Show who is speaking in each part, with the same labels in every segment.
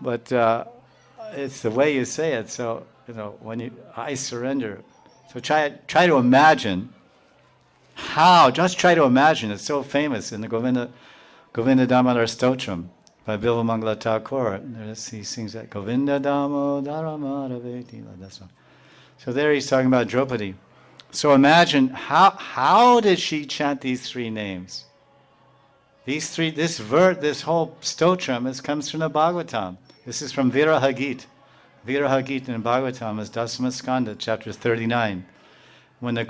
Speaker 1: But it's the way you say it. So, when I surrender. So try to imagine just try to imagine. It's so famous in the Govinda Damodar Stotram by Bilvamangala Thakur. He sings that Govinda Damodara Madhaveti. That's one. So there he's talking about Draupadi. So imagine how did she chant these three names? This whole stotram comes from the Bhagavatam. This is from Viraha Gita. Viraha Gita in Bhagavatam is Dasama Skanda, chapter 39. When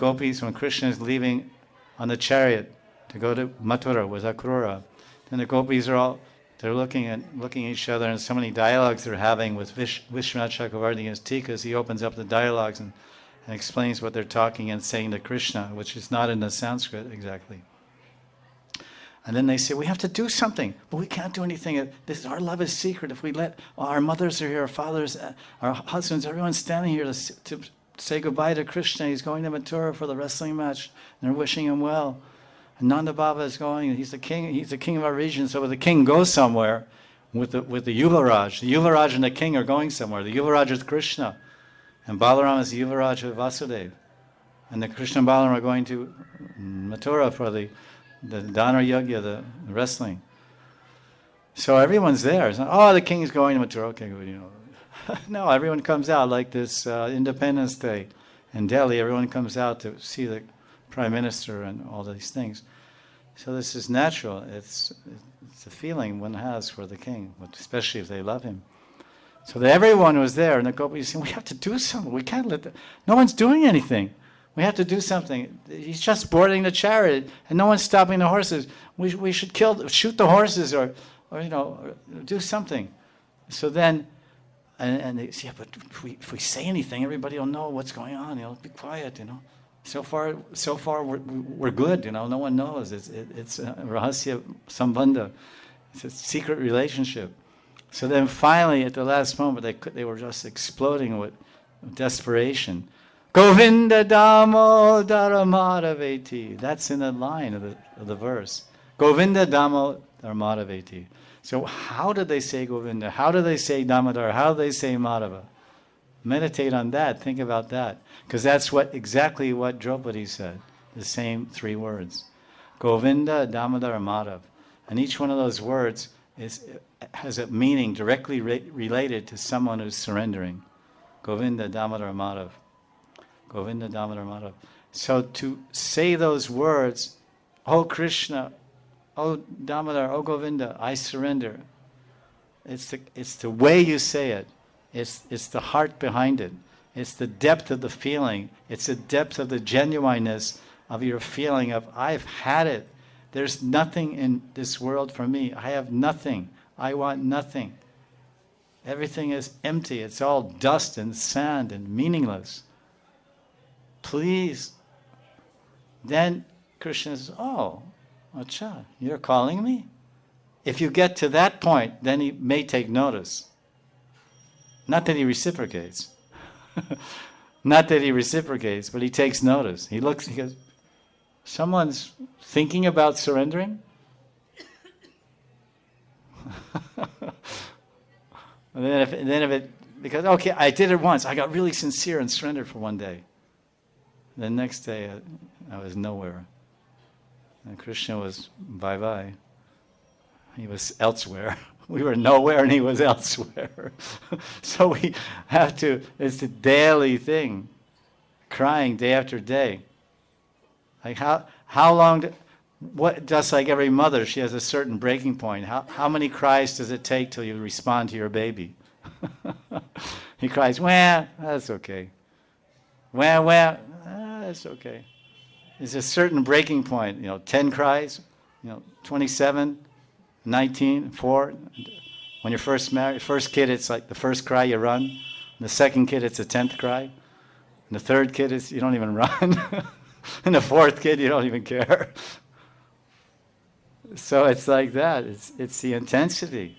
Speaker 1: Krishna is leaving on the chariot to go to Mathura with Akrura, then the gopis they're looking at each other, and so many dialogues they're having with Vishwanath Chakravarti and his tikas. He opens up the dialogues and explains what they're talking and saying to Krishna, which is not in the Sanskrit exactly. And then they say, we have to do something, but we can't do anything. Our love is secret. If we let our mothers are here, our fathers, our husbands, everyone's standing here to say goodbye to Krishna. He's going to Mathura for the wrestling match, and they're wishing him well. And Nanda Baba is going, and he's the king of our region. So the king goes somewhere with the Yuvaraj. The Yuvaraj and the king are going somewhere. The Yuvaraj is Krishna, and Balaram is the Yuvaraj of Vasudeva. And the Krishna and Balaram are going to Mathura for the Dana Yagya, the wrestling. So everyone's there. It's not, the king is going to Mathura. Okay, good, No, everyone comes out like this Independence Day in Delhi. Everyone comes out to see the Prime Minister and all these things. So this is natural. It's a feeling one has for the king, especially if they love him. So everyone was there, and the gopis saying, we have to do something. We can't let no one's doing anything. We have to do something. He's just boarding the chariot, and no one's stopping the horses. We should shoot the horses, or do something. So then, and they say, yeah, but if we say anything, everybody will know what's going on. Be quiet. So far we're good. No one knows. It's rahasya sambandha. It's a secret relationship. So then finally, at the last moment, they were just exploding with desperation. Govinda Damodara Madhaveti. That's in the line of the verse. Govinda Damodara Madhaveti. So how did they say Govinda? How do they say Damodar? How do they say Madhava? Meditate on that. Think about that. Because that's exactly what Draupadi said. The same three words. Govinda Damodara Madhav. And each one of those words has a meaning directly related to someone who's surrendering. Govinda Damodara Madhav. Govinda Damodar Madhav. So to say those words, oh Krishna, oh Damodar, oh Govinda, I surrender. It's the way you say it. It's the heart behind it. It's the depth of the feeling. It's the depth of the genuineness of your feeling of, I've had it. There's nothing in this world for me. I have nothing. I want nothing. Everything is empty. It's all dust and sand and meaningless. Please. Then Krishna says, oh, acha, you're calling me? If you get to that point, then he may take notice. Not that he reciprocates. Not that he reciprocates, but he takes notice. He looks, he goes, someone's thinking about surrendering? And then if it, because, okay, I did it once. I got really sincere and surrendered for one day. The next day, I was nowhere. And Krishna was bye-bye. He was elsewhere. We were nowhere and he was elsewhere. So we have to, it's a daily thing. Crying day after day. Like how long, just like every mother, she has a certain breaking point. How many cries does it take till you respond to your baby? He cries, wah, that's okay. Wah, wah, that's okay. There's a certain breaking point, 10 cries, 27, 19, 4. When you're first married, first kid, it's like the first cry you run. And the second kid, it's the 10th cry. And the third kid is you don't even run. And the fourth kid, you don't even care. So it's like that. It's the intensity.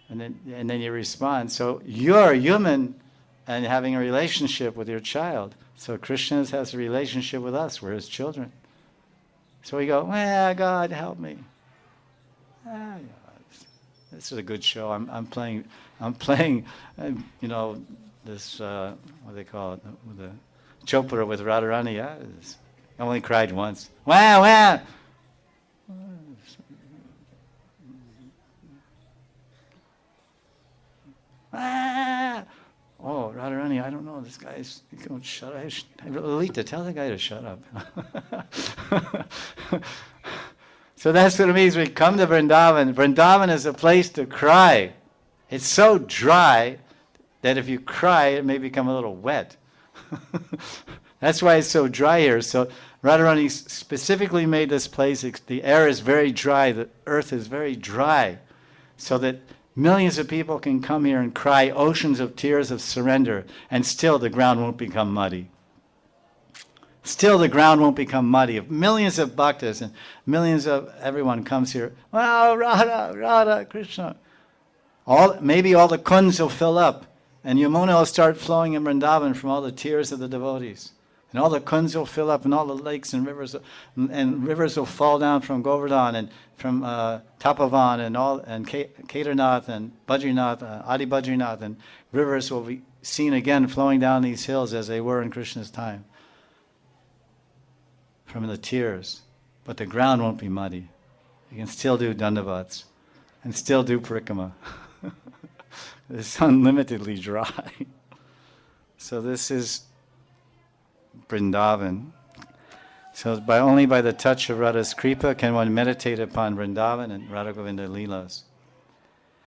Speaker 1: And then you respond. So you're human and having a relationship with your child. So Krishna has a relationship with us. We're his children. So we go, well, God, help me. This is a good show. I'm playing I'm playing, this, what do they call it, the Chopra with Radharani. I only cried once. Wah, wah! Ah! Oh, Radharani, I don't know. This guy's going to shut up. Lalita, tell the guy to shut up. So that's what it means. We come to Vrindavan. Vrindavan is a place to cry. It's so dry that if you cry, it may become a little wet. That's why it's so dry here. So Radharani specifically made this place. The air is very dry. The earth is very dry. So that millions of people can come here and cry oceans of tears of surrender, and still the ground won't become muddy. Still the ground won't become muddy. If millions of bhaktas and millions of everyone comes here, wow, Radha, Radha, Krishna, maybe all the kunds will fill up, and Yamuna will start flowing in Vrindavan from all the tears of the devotees. And all the kunds will fill up, and all the lakes and rivers will fall down from Govardhan and from Tapavan and Kedarnath and Badrinath, Adi Badrinath, and rivers will be seen again flowing down these hills as they were in Krishna's time, from the tears. But the ground won't be muddy. You can still do dandavats and still do parikrama. It's unlimitedly dry. So this is Vrindavan. So only by the touch of Radha's Kripa can one meditate upon Vrindavan and Radha Govinda Lilas.